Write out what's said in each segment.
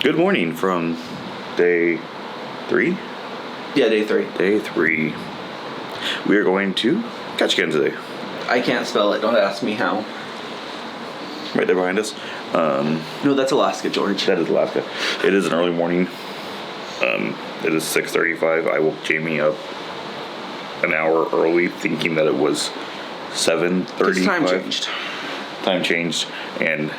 Good morning from day 3? Yeah, day 3. Day 3. We are going to Ketchikan today. I can't spell it, don't ask me how. Right there behind us. No, that's Alaska, George. That is Alaska. It is an early morning. It is 6:35. I woke Jamie up an hour early thinking that it was 7:35. Time changed. Time changed, and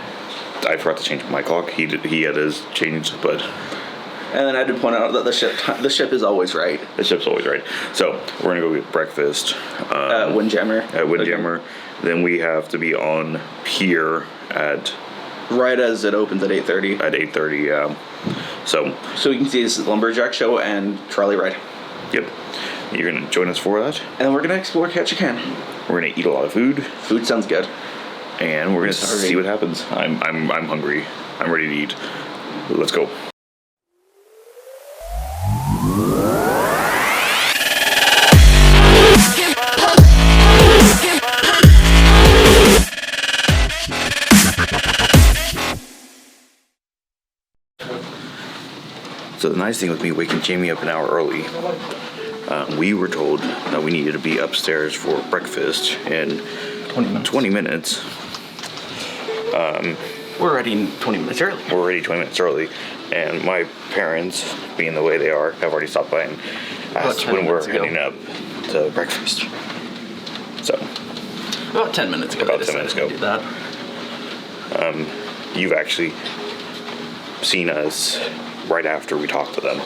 I forgot to change my clock. He had his changed, but... And then I had to point out that the ship is always right. The ship's always right. So, we're going to go get breakfast. At Windjammer. At Windjammer. Okay. Then we have to be on pier at... Right as it opens at 8:30. At 8:30, yeah. So we can see this is lumberjack show and trolley ride. Yep. You're going to join us for that? And then we're going to explore Ketchikan. We're going to eat a lot of food. Food sounds good. And we're going to see what happens. I'm hungry. I'm ready to eat. Let's go. So the nice thing with me waking Jamie up an hour early, we were told that we needed to be upstairs for breakfast in 20 minutes. We're already 20 minutes early. We're already 20 minutes early, and my parents, being the way they are, have already stopped by and asked when we're heading up to breakfast. So about 10 minutes ago. About 10 minutes ago. Do that. You've actually seen us right after we talked to them,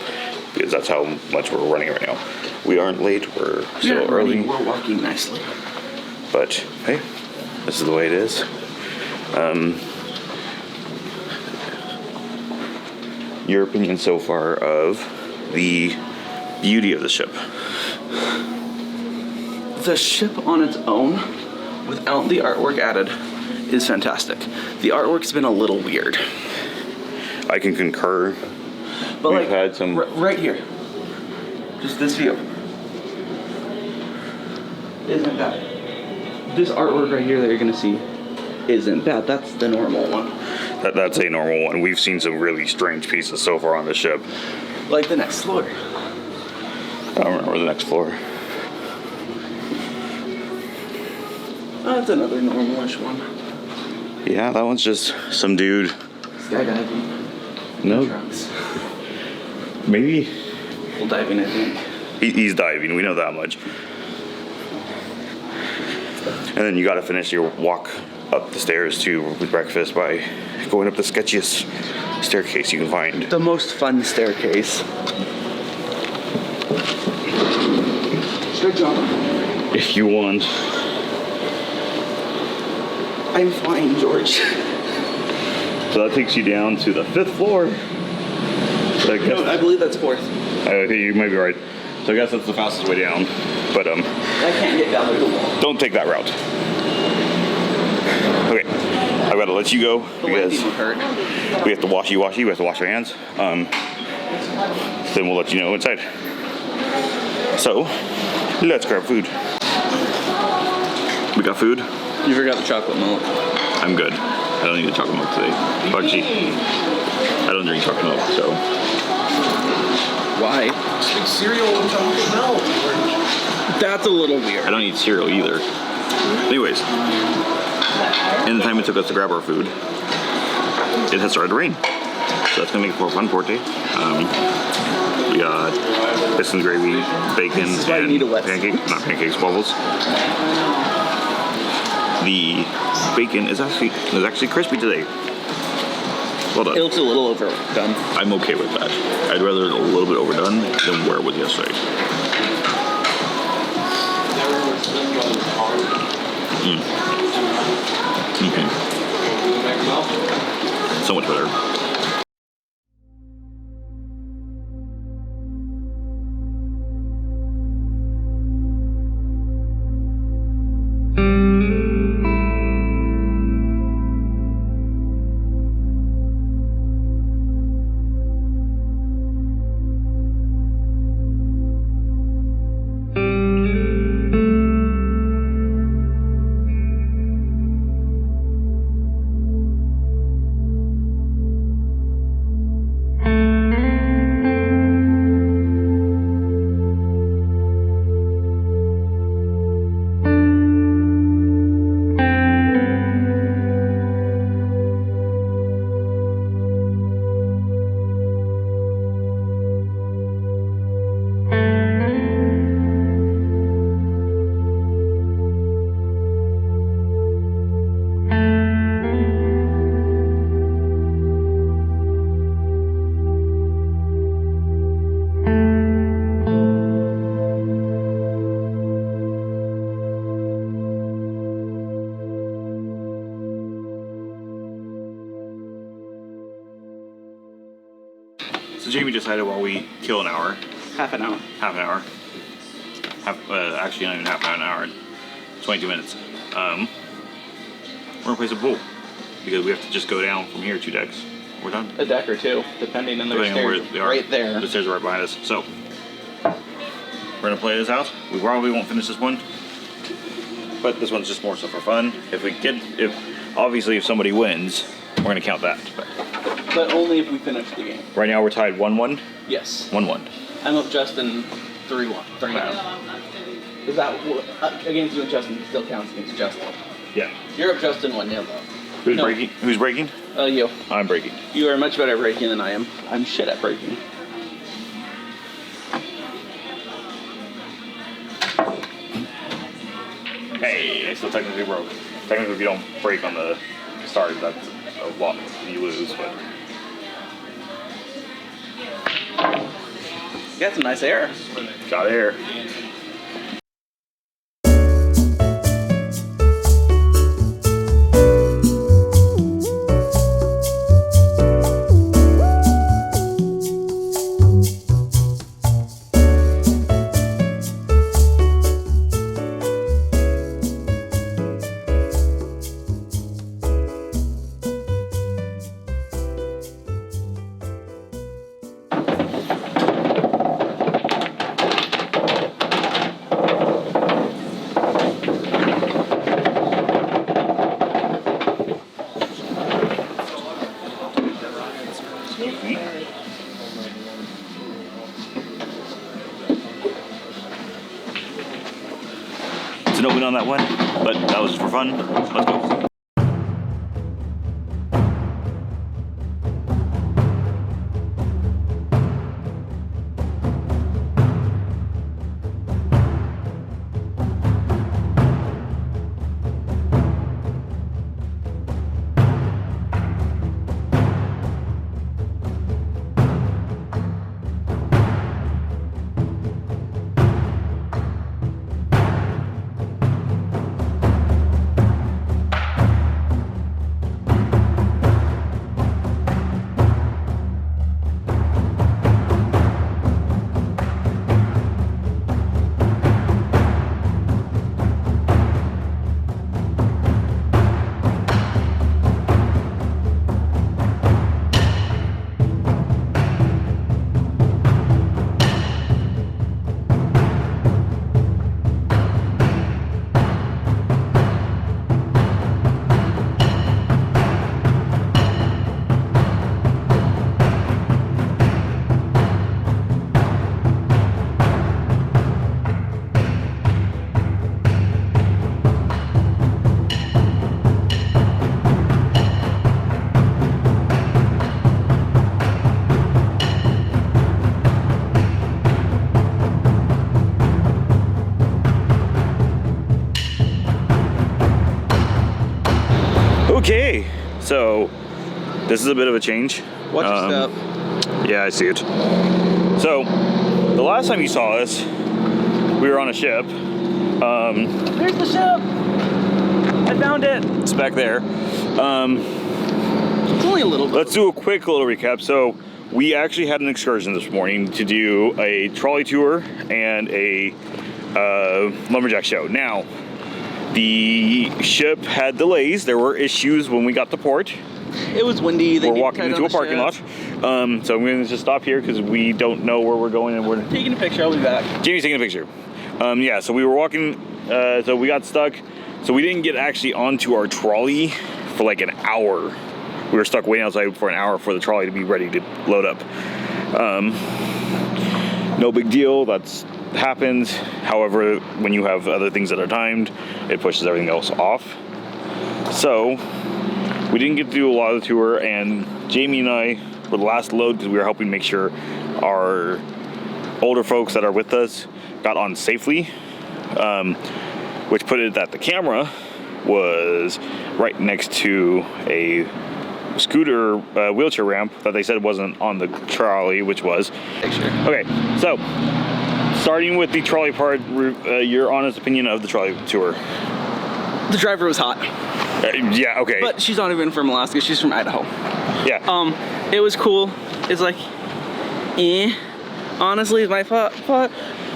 because that's how much we're running right now. We aren't late, we're still early. We're walking nicely. But hey, this is the way it is. Your opinion so far of the beauty of the ship? The ship on its own, without the artwork added, is fantastic. The artwork's been a little weird. I can concur. But We've had some... right here. Just this view. Isn't bad. This artwork right here that you're going to see isn't bad. That's the normal one. That's a normal one. We've seen some really strange pieces so far on the ship. Like the next floor. I don't remember the next floor. That's another normalish one. Yeah, that one's just some dude. Skydiving. No. Trucks. Maybe. Well, diving, I think. He's diving, we know that much. And then you gotta finish your walk up the stairs to with breakfast by going up the sketchiest staircase you can find. The most fun staircase. Good job. If you want. I'm fine, George. So that takes you down to the 5th floor. So I believe that's 4th. Okay, you might be right. So I guess that's the fastest way down. But I can't get down there to the wall. Don't take that route. Okay, I've got to let you go because we have to washy. We have to wash our hands. Then we'll let you know inside. So let's grab food. We got food. You forgot the chocolate milk. I'm good. I don't need the chocolate milk today. Actually, I don't drink chocolate milk, so. Why? Just make cereal with chocolate milk. That's a little weird. I don't eat cereal either. Anyways, in the time it took us to grab our food, it has started to rain. So that's gonna make it for a fun port day. We got biscuit gravy, bacon, and pancakes, waffles. The bacon is actually crispy today. Well done. It looks a little overdone. I'm okay with that. I'd rather it a little bit overdone than where it was yesterday. So much better. So Jamie decided while we kill an hour, Half an hour. Actually not even half an hour, 22 minutes. We're gonna play some pool because we have to just go down from here 2 decks. We're done. A deck or two, depending on the Depending on where stairs they are. right there. The stairs are right behind us. So we're gonna play this out. We probably won't finish this one, but this one's just more so for fun. Obviously if somebody wins, we're gonna count that. But only if we finish the game. Right now we're tied 1-1. Yes. 1-1. I'm up Justin 3-1. 3-0. Is that against you and Justin still counts against Justin? Yeah. You're up Justin 1-0 though. Who's breaking? Who's breaking? You. I'm breaking. You are much better at breaking than I am. I'm shit at breaking. Hey, I still technically broke. Technically, if you don't break on the start, that's a lot. You lose, but. You got some nice air. Got air. It's an open on that one, but that was for fun. Let's go. Okay, so this is a bit of a change. Watch your step. Yeah, I see it. So the last time you saw us, we were on a ship. There's the ship. I found it. It's back there. It's only a little bit. Let's do a quick little recap. So we actually had an excursion this morning to do a trolley tour and a lumberjack show. Now, the ship had delays. There were issues when we got to port. It was windy. We're walking into a parking lot. So I'm going to just stop here because we don't know where we're going and we're taking a picture. I'll be back. Jamie's taking a picture. Yeah, so we were walking, so we got stuck. So we didn't get actually onto our trolley for like an hour. We were stuck waiting outside for an hour for the trolley to be ready to load up. No big deal. That's happens. However, when you have other things that are timed, it pushes everything else off. So we didn't get to do a lot of the tour, and Jamie and I were the last load because we were helping make sure our older folks that are with us got on safely, which put it that the camera was right next to a scooter wheelchair ramp that they said wasn't on the trolley, which was. Okay, so starting with the trolley part, your honest opinion of the trolley tour. The driver was hot. Yeah, okay. But she's not even from Alaska. She's from Idaho. Yeah. It was cool. It's like Honestly, my thought,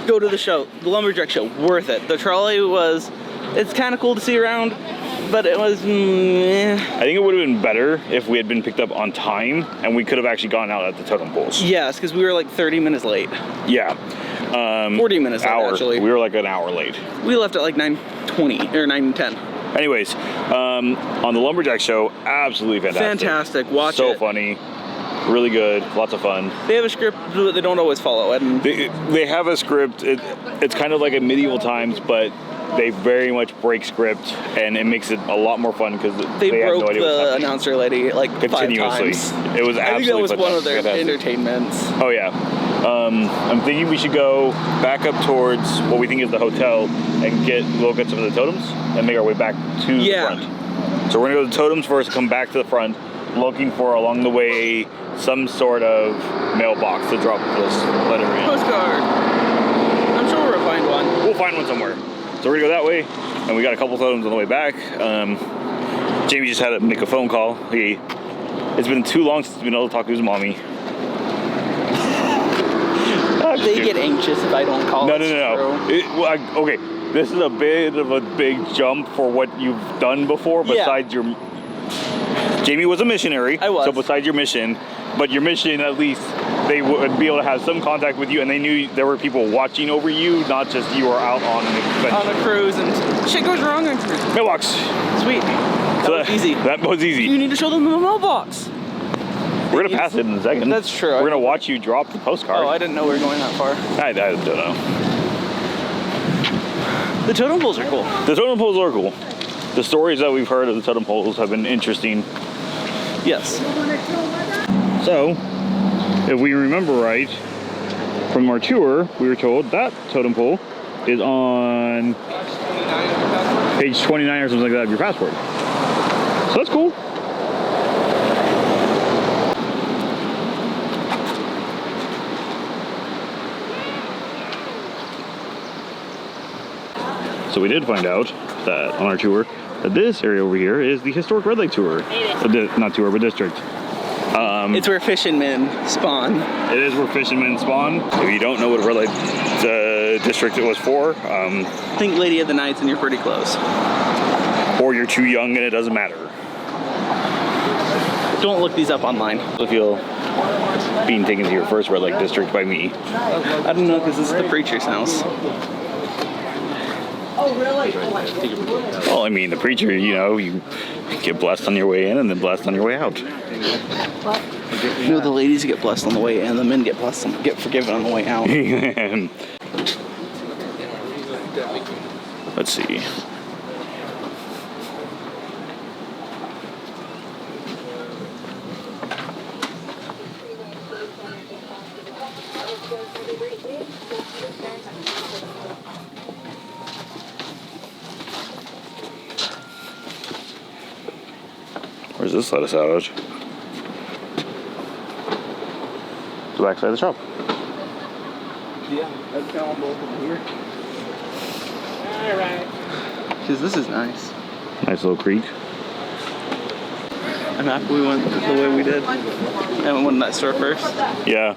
go to the show, the lumberjack show, worth it. The trolley was, it's kind of cool to see around, but it was, I think it would have been better if we had been picked up on time and we could have actually gone out at the totem poles. Yes, because we were like 30 minutes late. Yeah. 40 minutes late, actually. We were like an hour late. We left at like 9:20 or 9:10. Anyways, on the lumberjack show, absolutely fantastic. Fantastic, watch so it. Funny, really good, lots of fun. They have a script that they don't always follow, and They have a script. It's kind of like a medieval times, but they very much break script, and it makes it a lot more fun because they have broke no idea what's the happening. announcer lady like 5 Continuously. times. It was absolutely I think that was one of their fantastic. entertainments. Oh yeah. I'm thinking we should go back up towards what we think is the hotel and look at some of the totems and make our way back to the front. So we're gonna go to the totems first, come back to the front, looking for along the way some sort of mailbox to drop this letter in. Postcard. I'm sure we'll find one. We'll find one somewhere. So we're gonna go that way, and we got a couple totems on the way back. Jamie just had to make a phone call. It's been too long since he's been able to talk to his mommy. They get anxious if I don't call. No. Okay, this is a bit of a big jump for what you've done before. Besides your, Jamie was a missionary. I was. So besides your mission, but your mission at least they would be able to have some contact with you, and they knew there were people watching over you, not just you were out on an adventure. On a cruise and shit goes wrong on cruise. Mailbox. Sweet. That was easy. That was easy. You need to show them the mailbox. We're gonna pass it in a second. That's true. We're gonna watch you drop the postcard. Oh, I didn't know we were going that far. I don't know. The totem poles are cool. The totem poles are cool. The stories that we've heard of the totem poles have been interesting. Yes. So, if we remember right, from our tour, we were told that totem pole is on page 29 or something like that of your passport. So that's cool. So we did find out that on our tour that this area over here is the historic Red Lake tour. Not tour, but district. It's where fishermen spawn. It is where fishermen spawn. If you don't know what Red Lake district it was for, Think Lady of the Nights and you're pretty close. or you're too young and it doesn't matter. Don't look these up online. I feel being taken to your first Red Lake district by me. I don't know because this is the preacher's house. Well, I mean, the preacher, you get blessed on your way in and then blessed on your way out. No, the ladies get blessed on the way in, the men get get forgiven on the way out. Let's see. Where's this lettuce out? The back side of the shop. Yeah, that's down both of here. Alright. Because this is nice. Nice little creek. I'm happy we went the way we did. And we went in that store first. Yeah.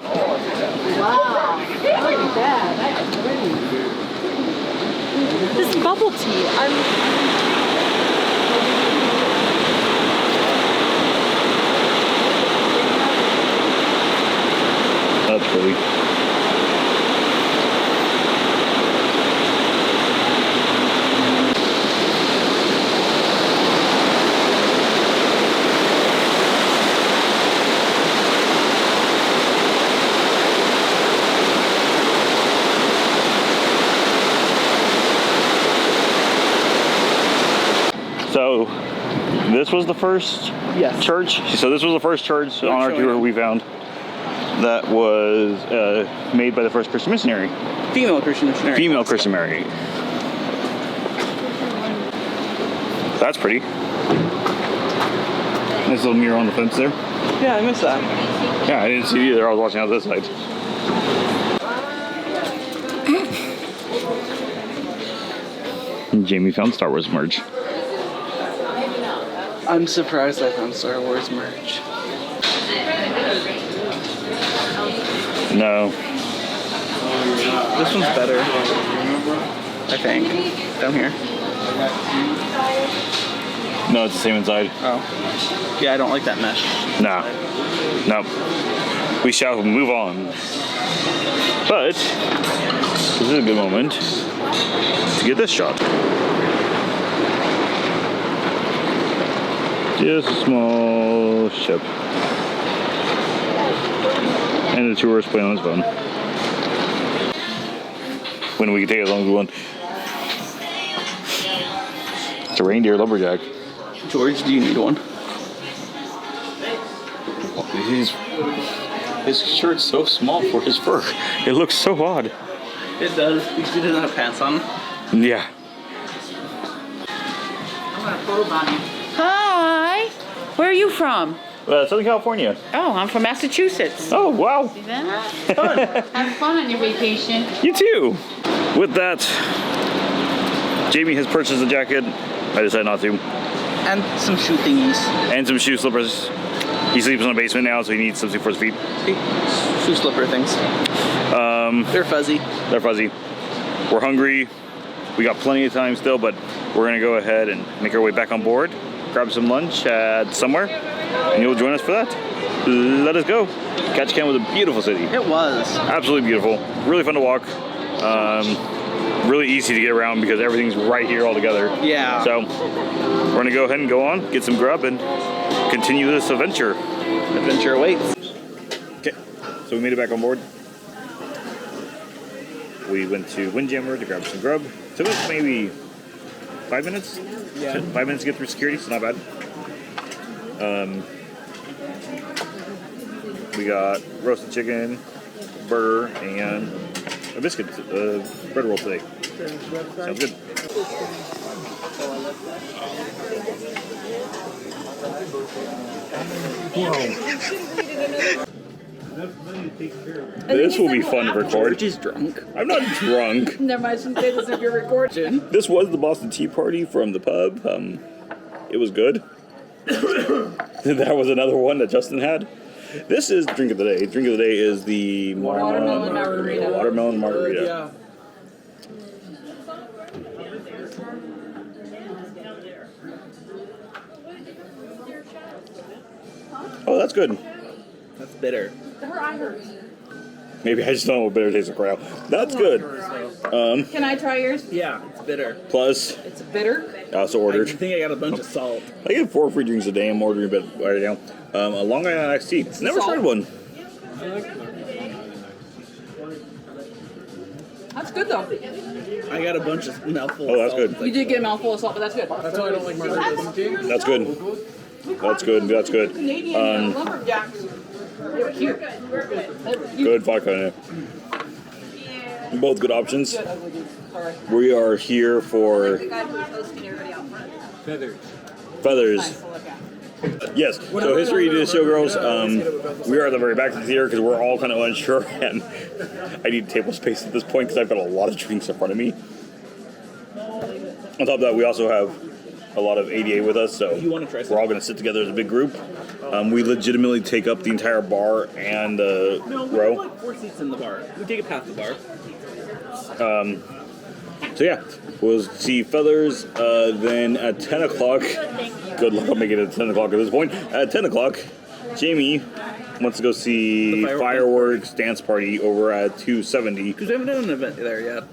Wow. Look at that. That's pretty. This bubble tea. That's pretty. So, this was the first church. So this was the first church on our tour we found that was made by the first Christian missionary. Female Christian missionary. Female Christian missionary. That's pretty. Nice little mirror on the fence there. Yeah, I missed that. Yeah, I didn't see it either. I was watching out this side. And Jamie found Star Wars merch. I'm surprised I found Star Wars merch. No. This one's better. I think. Down here. No, it's the same inside. Oh. Yeah, I don't like that mesh. Nah. Nope. We shall move on. But this is a good moment to get this shot. Just a small ship. And the tourist playing on his phone. When we can take it as long as we want. It's a reindeer lumberjack. George, do you need one? His shirt's so small for his fur. It looks so odd. It does. Because he doesn't have pants on. Yeah. I want a photo bomb. Hi. Where are you from? Southern California. Oh, I'm from Massachusetts. Oh, wow. See that? Fun. Have fun on your vacation. You too. With that, Jamie has purchased a jacket. I decided not to. And some shoe thingies. And some shoe slippers. He sleeps in a basement now, so he needs something for his feet. Shoe slipper things. They're fuzzy. They're fuzzy. We're hungry. We got plenty of time still, but we're gonna go ahead and make our way back on board, grab some lunch at somewhere, and you'll join us for that. Let us go. Ketchikan was a beautiful city. It was. Absolutely beautiful. Really fun to walk. Really easy to get around because everything's right here all together. Yeah. So we're gonna go ahead and go on, get some grub, and continue this adventure. Adventure awaits. Okay, so we made it back on board. We went to Windjammer to grab some grub. Took us maybe 5 minutes. Yeah. 5 minutes to get through security, so not bad. We got roasted chicken, burger, and a biscuit, bread roll today. Sounds good. This will be fun to record. George is drunk. I'm not drunk. Never mind, I shouldn't say this if you're recording. This was the Boston Tea Party from the pub. It was good. That was another one that Justin had. This is drink of the day. Drink of the day is the Watermelon margarita. Watermelon margarita. Yeah. Oh, that's good. That's bitter. Maybe I just don't know what bitter tastes like right now. That's good. Can I try yours? Yeah, it's bitter. Plus, It's bitter. I also I ordered. think I got a bunch of salt. I get 4 free drinks a day. I'm ordering a bit right now. A Long Island iced tea. Never Salt. tried one. That's good though. I got a bunch of mouthfuls. Oh, that's of salt. good. You did get a mouthful of salt, but that's good. That's why I don't like margaritas. That's good. That's good. That's good. Canadian lumberjacks. They were cute. Good vodka in it. Both good options. We are here for feathers. Yes. So history to the show, girls. We are at the very back of the theater because we're all kind of unsure, and I need table space at this point because I've got a lot of drinks in front of me. On top of that, we also have a lot of ADA with us, so You wanna try some? we're all going to sit together as a big group. We legitimately take up the entire bar and the No, we row. have like 4 seats in the bar. We take it past the bar. So yeah, we'll see feathers. Then at 10 o'clock, good luck on making it at 10 o'clock at this point. At 10 o'clock, Jamie wants to go see The fireworks dance party over at 270. Because we haven't done an event there yet.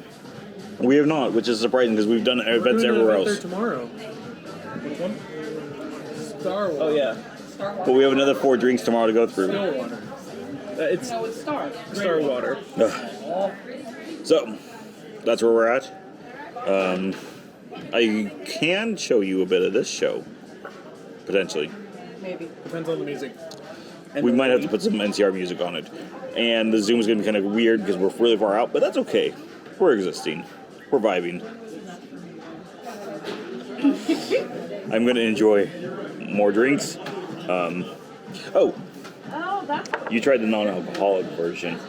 We have not, which is surprising because we've done events everywhere There else. tomorrow. Which one? Star Wars. Oh, yeah. But we have another 4 drinks tomorrow to go through. Stillwater. It's No, it's Star. Star Water. So that's where we're at. I can show you a bit of this show, potentially. Maybe. Depends on the music. And We the might have to lady. put some NCR music on it. And the Zoom is going to be kind of weird because we're really far out, but that's okay. We're existing. We're vibing. I'm going to enjoy more drinks. You tried the non-alcoholic version.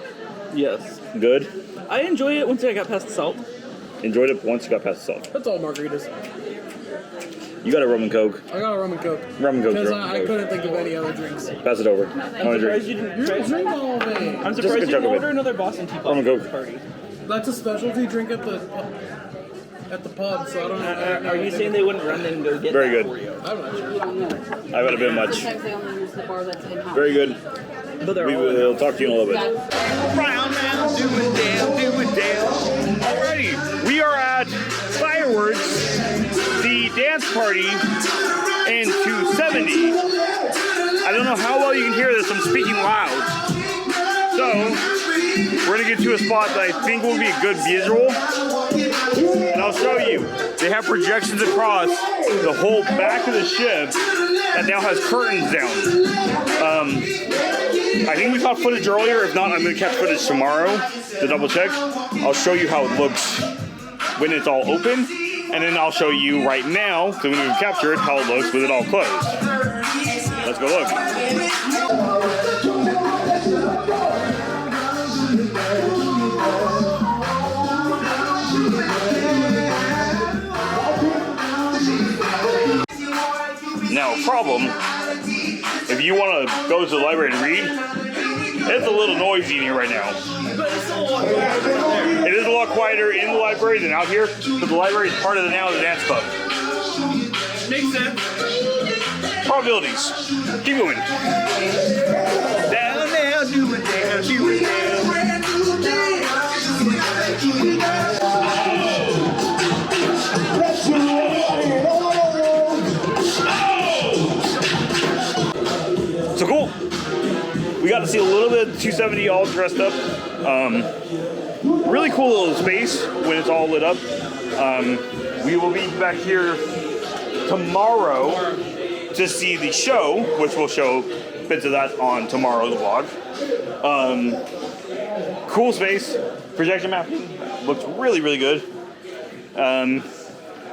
Yes. Good? I enjoy it once I got past the salt. Enjoyed it once you got past the salt. That's all margaritas. You got a rum and coke. I got a rum and coke. Rum and coke. Because I couldn't think of any other drinks. Pass it over. I'm surprised you didn't. Drink all of it. I'm Just a surprised you chunk didn't of it. order another Boston tea Rum and at coke. the party. That's a specialty drink at the pub, so I don't know. Are you saying they wouldn't run in and go get Very that good. for you? I'm not sure. I've had a bit much. Sometimes they only use the bar that's in-house. Very good. But they're We all in. will talk to you in a little bit. Round now, do it down, do it down. Alrighty, we are at Fireworks, the dance party in 270. I don't know how well you can hear this, I'm speaking loud. So, we're gonna get to a spot that I think will be a good visual. And I'll show you. They have projections across the whole back of the ship that now has curtains down. I think we caught footage earlier. If not, I'm going to catch footage tomorrow to double check. I'll show you how it looks when it's all open. And then I'll show you right now, so when we capture it, how it looks with it all closed. Let's go look. Now, problem, if you want to go to the library and read, it's a little noisy in here right now. It is a lot quieter in the library than out here, but the library is part of the dance club. Makes sense. Probabilities. Keep going. Down now, do it down, do it down. So cool. We got to see a little bit of 270 all dressed up. Really cool little space when it's all lit up. We will be back here tomorrow to see the show, which we'll show bits of that on tomorrow's vlog. Cool space. Projection mapping looks really, really good.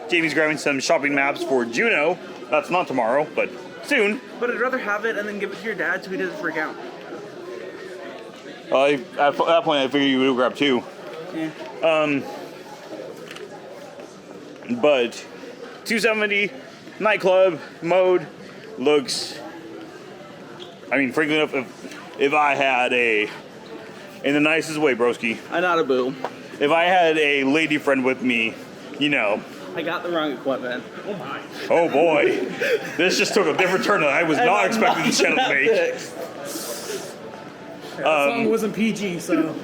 Jamie's grabbing some shopping maps for Juno. That's not tomorrow, but soon. But I'd rather have it and then give it to your dad so he doesn't freak out. At that point, I figured you would grab two. Yeah. But 270 nightclub mode looks. I mean, frankly enough, if I had in the nicest way, broski. I'm not a boo. If I had a lady friend with me, you know. I got the wrong equipment. Oh boy, this just took a different turn that I was not expecting this channel to make. That song wasn't PG, so.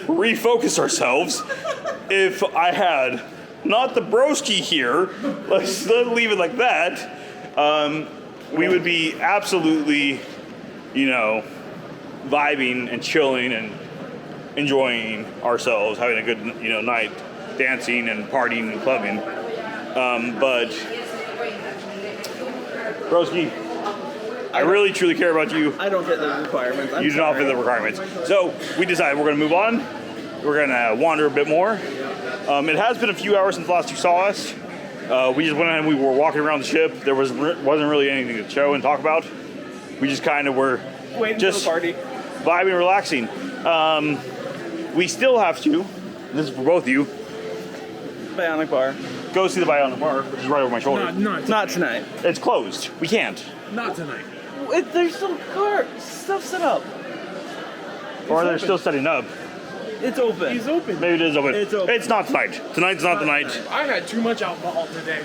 Refocus ourselves. If I had not the broski here, let's leave it like that. We would be absolutely, vibing and chilling and enjoying ourselves, having a good, night, dancing and partying and clubbing. But broski, I really truly care about you. I don't fit the requirements. You do not fit the requirements. So we decided we're going to move on. We're going to wander a bit more. It has been a few hours since last you saw us. We just went and we were walking around the ship. There wasn't really anything to show and talk about. We just kind of were Waiting just for the party. vibing, relaxing. We still have to, this is for both of you, Bionic bar. go see the Bionic Bar, which is right over my shoulder. Not tonight. It's closed. We can't. Not tonight. There's some stuff set up. Or they're still setting up. It's open. He's open. Maybe it is open. It's open. It's not tonight. Tonight's not the night. I had too much alcohol today.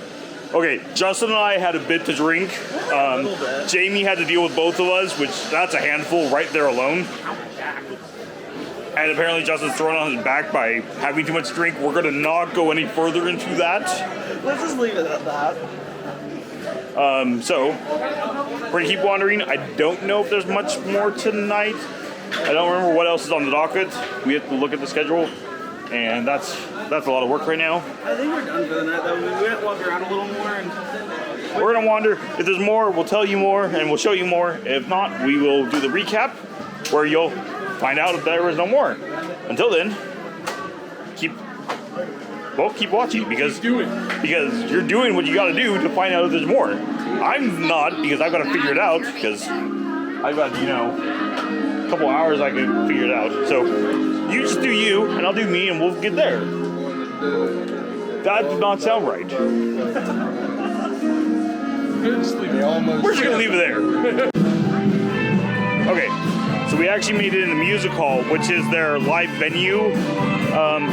Okay, Justin and I had a bit to drink. little bit. Jamie had to deal with both of us, which that's a handful right there alone. And apparently Justin's thrown on his back by having too much to drink. We're gonna not go any further into that. Let's just leave it at that. So we're gonna keep wandering. I don't know if there's much more tonight. I don't remember what else is on the docket. We have to look at the schedule, and that's a lot of work right now. I think we're done for the night though. We went walk around a little more and We're gonna wander. If there's more, we'll tell you more and we'll show you more. If not, we will do the recap where you'll find out if there is no more. Until then, keep watching because you're doing what you gotta do to find out if there's more. I'm not, because I've gotta figure it out, because I've got, a couple hours I can figure it out. So you just do you and I'll do me and we'll get there. That did not sound right. We're just gonna leave it there. Okay, so we actually made it in the music hall, which is their live venue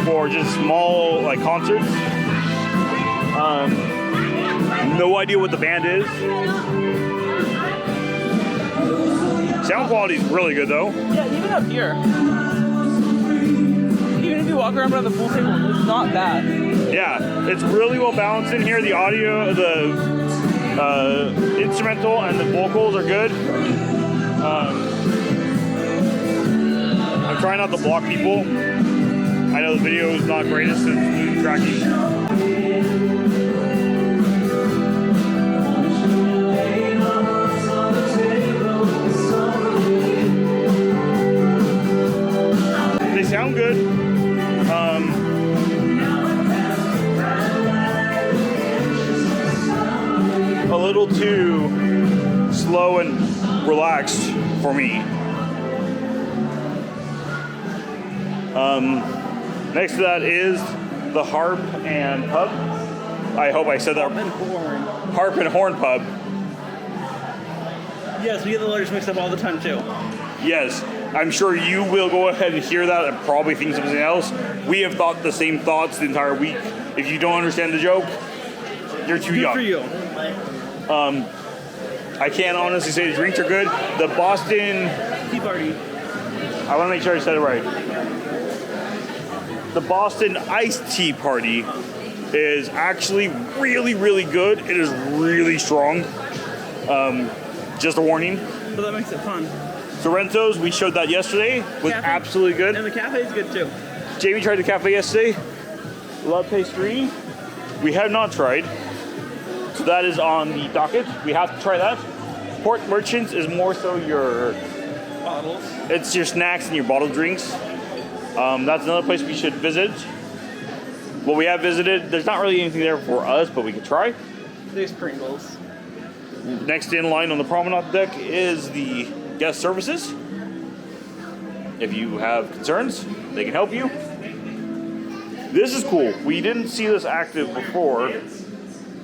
for just small like concerts. No idea what the band is. Sound quality is really good though. Yeah, even up here. Even if you walk around by the pool table, it's not bad. Yeah, it's really well balanced in here. The audio, the instrumental and the vocals are good. I'm trying not to block people. I know the video is not greatest in tracking. They sound good. A little too slow and relaxed for me. Next to that is the Harp and Pub. I hope I said that. Harp and Horn. Harp and Horn Pub. Yes, we get the letters mixed up all the time too. Yes, I'm sure you will go ahead and hear that and probably think something else. We have thought the same thoughts the entire week. If you don't understand the joke, you're too young. Good for you. I can't honestly say the drinks are good. The Boston Tea Party. I want to make sure I said it right. The Boston Iced Tea Party is actually really, really good. It is really strong. Just a warning. But that makes it fun. Sorrento's, we showed that yesterday, was Cafe. absolutely good. And the cafe is good too. Jamie tried the cafe yesterday. Love pastry. We have not tried. So that is on the docket. We have to try that. Port Merchants is more so your Bottles. it's your snacks and your bottled drinks. That's another place we should visit. Well, we have visited. There's not really anything there for us, but we could try. There's Pringles. Next in line on the promenade deck is the guest services. If you have concerns, they can help you. This is cool. We didn't see this active before,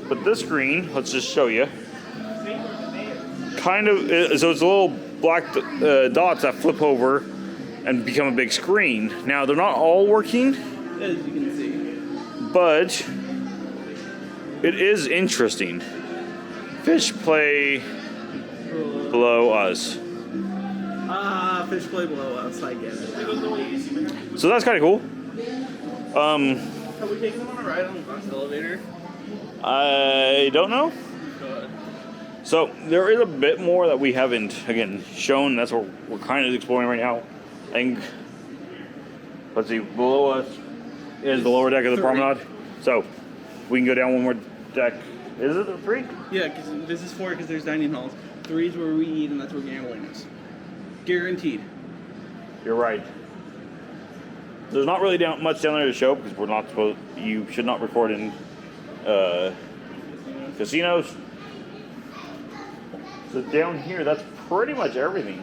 but this screen, let's just show you. Kind of, so it's a little black dots that flip over and become a big screen. Now, they're not all working, As you can see. but it is interesting. Fish play below us. Fish play below us, I get it. So that's kind of cool. Have we taken them on a ride on the bus elevator? I don't know. Good. So there is a bit more that we haven't, again, shown. That's what we're kind of exploring right now. I think, let's see, below us is the lower deck of the promenade. So we can go down one more deck. Is it a 3? Yeah, because this is 4 because there's dining halls. 3 is where we eat and that's where gambling is. Guaranteed. You're right. There's not really much down there to show because we're not supposed. You should not record in casinos. So down here, that's pretty much everything.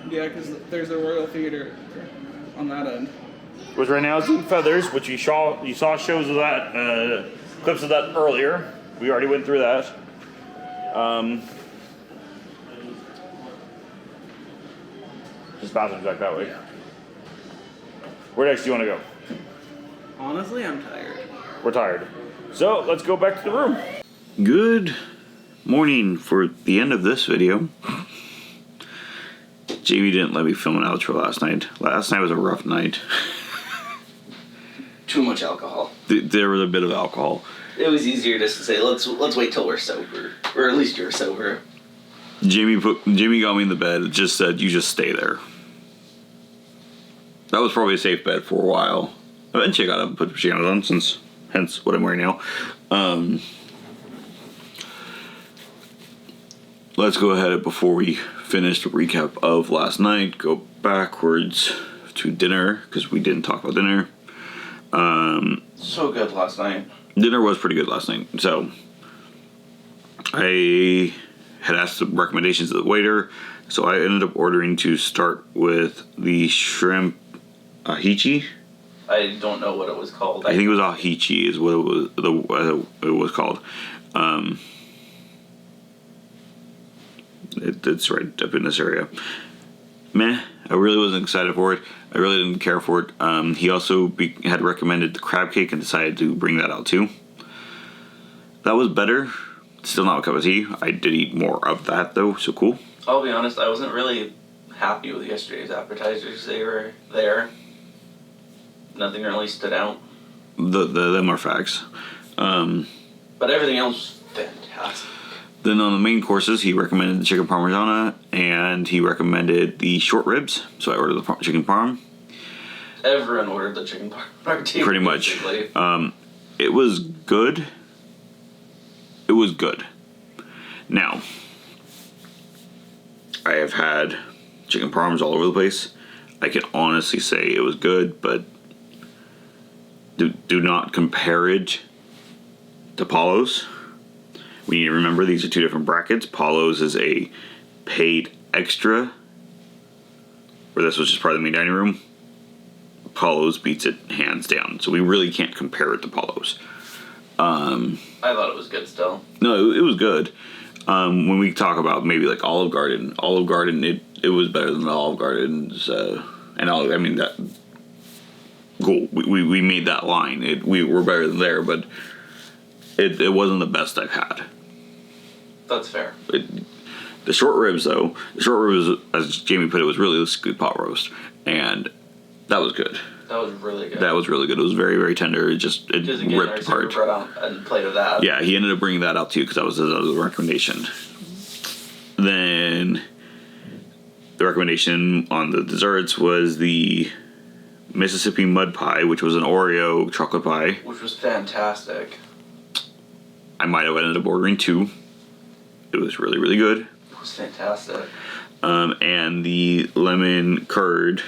Yeah, because there's a Royal Theater on that end. Which right now is in Feathers, which you saw shows of that, clips of that earlier. We already went through that. Just bathrooms back that way. Where next do you want to go? Honestly, I'm tired. We're tired. So let's go back to the room. Good morning for the end of this video. Jamie didn't let me film an outro last night. Last night was a rough night. Too much alcohol. There was a bit of alcohol. It was easier just to say, let's wait till we're sober, or at least you're sober. Jamie got me in the bed. It just said, you just stay there. That was probably a safe bet for a while. Eventually I got up and put pajamas on, hence what I'm wearing now. Let's go ahead before we finish the recap of last night. Go backwards to dinner because we didn't talk about dinner. So good last night. Dinner was pretty good last night. So I had asked the recommendations of the waiter. So I ended up ordering to start with the shrimp ahichi. I don't know what it was called. I think it was Ahichi is what it was called. It's right up in this area. Meh. I really wasn't excited for it. I really didn't care for it. He also had recommended the crab cake and decided to bring that out too. That was better. Still not a cup of tea. I did eat more of that though, so cool. I'll be honest, I wasn't really happy with yesterday's appetizers. They were there. Nothing really stood out. Them are facts. But everything else was fantastic. Then on the main courses, he recommended the chicken parmigiana and he recommended the short ribs. So I ordered the chicken parm. Everyone ordered the chicken parm. Pretty much. It was good. It was good. Now, I have had chicken parms all over the place. I can honestly say it was good, but do not compare it to Paulo's. We need to remember these are two different brackets. Paulo's is a paid extra, where this was just part of the main dining room. Paulo's beats it hands down. So we really can't compare it to Paulo's. I thought it was good still. No, it was good. When we talk about maybe like Olive Garden, it was better than the Olive Garden's. That cool. We made that line. We were better than there, but it wasn't the best I've had. That's fair. The short ribs, though, as Jamie put it, was really this good pot roast, and that was good. That was really good. That was really good. It was very, very tender. It again, ripped apart. Brought out a plate of that. Yeah, he ended up bringing that out too because that was his recommendation. Then the recommendation on the desserts was the Mississippi mud pie, which was an Oreo chocolate pie. Which was fantastic. I might have ended up ordering 2. It was really, really good. It was fantastic. And the lemon curd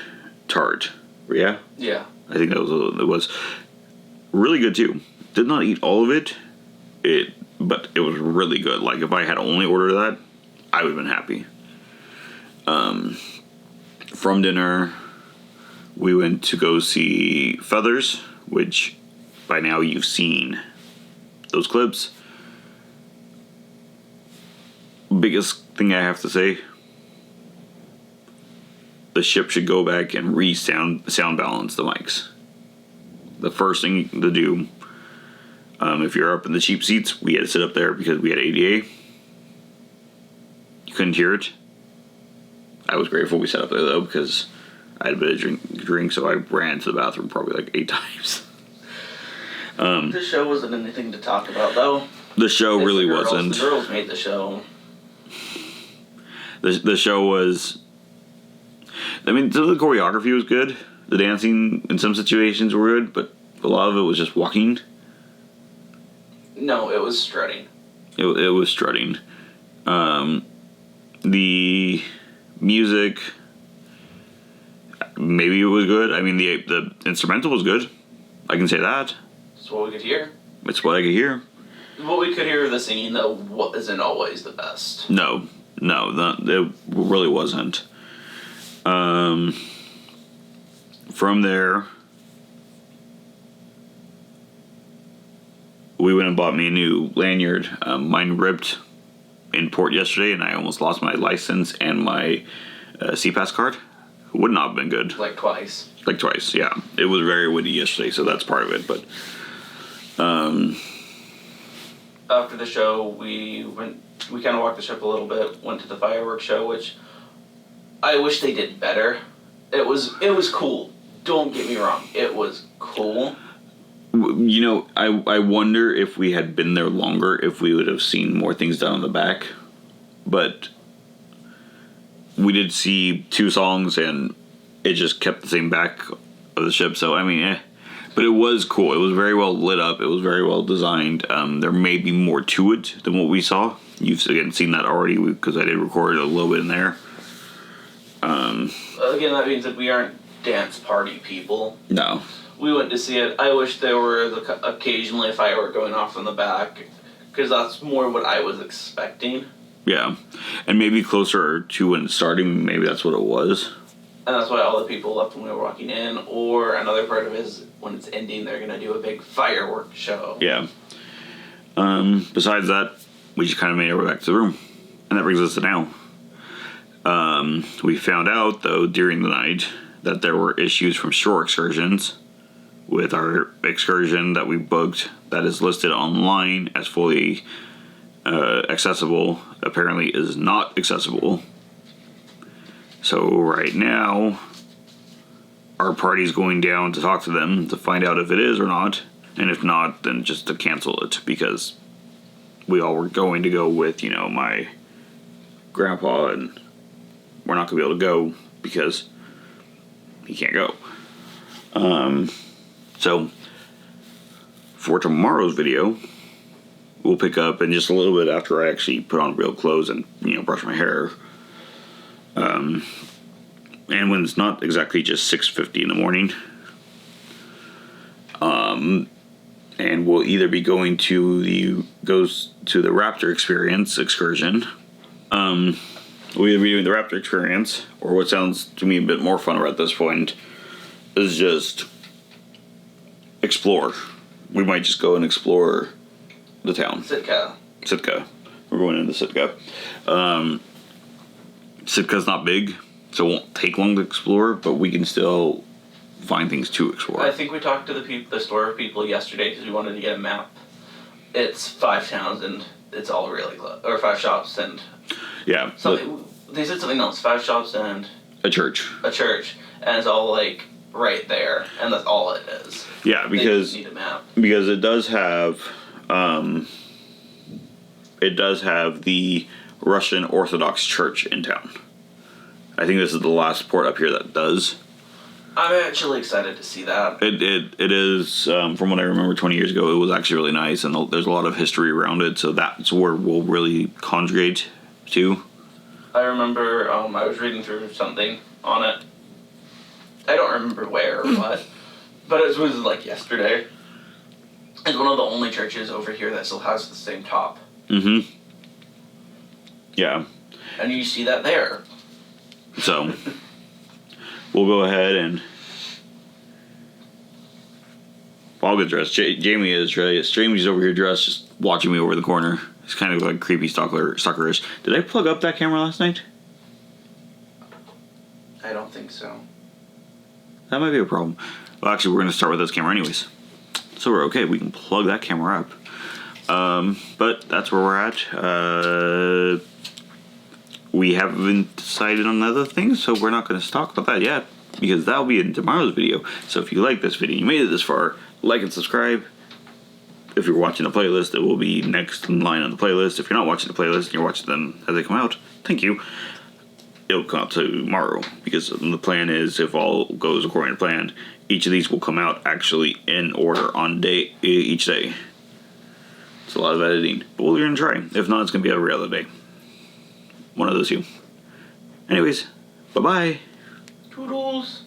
tart. Yeah? Yeah. I think it was really good too. Did not eat all of it, but it was really good. Like if I had only ordered that, I would have been happy. From dinner, we went to go see Feathers, which by now you've seen those clips. Biggest thing I have to say, the ship should go back and sound balance the mics. The first thing to do, if you're up in the cheap seats, we had to sit up there because we had ADA. You couldn't hear it. I was grateful we sat up there though because I had a bit of drink, so I ran to the bathroom probably like 8 times. The show wasn't anything to talk about though. The show really wasn't. The girls made the show. The show was. I mean, some of the choreography was good. The dancing in some situations were good, but a lot of it was just walking. No, it was strutting. It was strutting. The music, maybe it was good. I mean, the instrumental was good. I can say that. That's what we could hear. It's what I could hear. What we could hear of the singing, though, isn't always the best. No, it really wasn't. From there, we went and bought me a new lanyard. Mine ripped in port yesterday, and I almost lost my license and my CPAS card. Would not have been good. Like twice, yeah. It was very windy yesterday, so that's part of it, but... After the show, we kind of walked the ship a little bit, went to the fireworks show, which I wish they did better. It was cool. Don't get me wrong. It was cool. You know, I wonder if we had been there longer, if we would have seen more things done on the back. But we did see 2 songs, and it just kept the same back of the ship. So, I mean, But it was cool. It was very well lit up. It was very well designed. There may be more to it than what we saw. You've, again, seen that already because I did record a little bit in there. Again, that means that we aren't dance party people. No. We went to see it. I wish there were occasionally a firework going off in the back, because that's more what I was expecting. Yeah. And maybe closer to when it started, maybe that's what it was. And that's why all the people left when we were walking in. Or another part of it is when it's ending, they're going to do a big fireworks show. Yeah. Besides that, we just kind of made our way back to the room. And that brings us to now. We found out, though, during the night that there were issues from shore excursions with our excursion that we booked that is listed online as fully accessible. Apparently is not accessible. So right now, our party's going down to talk to them to find out if it is or not. And if not, then just to cancel it, because we all were going to go with, my grandpa, and we're not going to be able to go because he can't go. So for tomorrow's video, we'll pick up in just a little bit after I actually put on real clothes and, brush my hair. And when it's not exactly just 6:50 in the morning. And we'll either be going to the Raptor Experience excursion. We'll either be doing the Raptor Experience, or what sounds to me a bit more fun at this point is just explore. We might just go and explore the town. Sitka. We're going into Sitka. Sitka's not big, so it won't take long to explore, but we can still find things to explore. I think we talked to the store people yesterday because we wanted to get a map. It's 5 towns and it's all really close. Or 5 shops and... Yeah. They said something else. 5 shops and... A church. And it's all, right there. And that's all it is. Yeah, because... They need a map. Because it does have... it does have the Russian Orthodox Church in town. I think this is the last port up here that does. I'm actually excited to see that. It is, from what I remember 20 years ago, it was actually really nice, and there's a lot of history around it, so that's where we'll really conjugate to. I remember I was reading through something on it. I don't remember where or what, but it was yesterday. It's one of the only churches over here that still has the same top. Mm-hmm. Yeah. And you see that there. So... We'll go ahead and I'll get dressed. Jamie is dressed. Jamie's over here dressed, just watching me over the corner. It's kind of creepy stalkerish. Did I plug up that camera last night? I don't think so. That might be a problem. Well, actually, we're going to start with this camera anyways. So we're okay. We can plug that camera up. But that's where we're at. We haven't decided on other things, so we're not going to talk about that yet, because that'll be in tomorrow's video. So if you like this video, you made it this far, like and subscribe. If you're watching the playlist, it will be next in line on the playlist. If you're not watching the playlist and you're watching them as they come out, thank you. It'll come out tomorrow, because the plan is, if all goes according to plan, each of these will come out actually in order on each day. It's a lot of editing, but we're going to try. If not, it's going to be every other day. One of those two. Anyways, bye-bye. Toodles.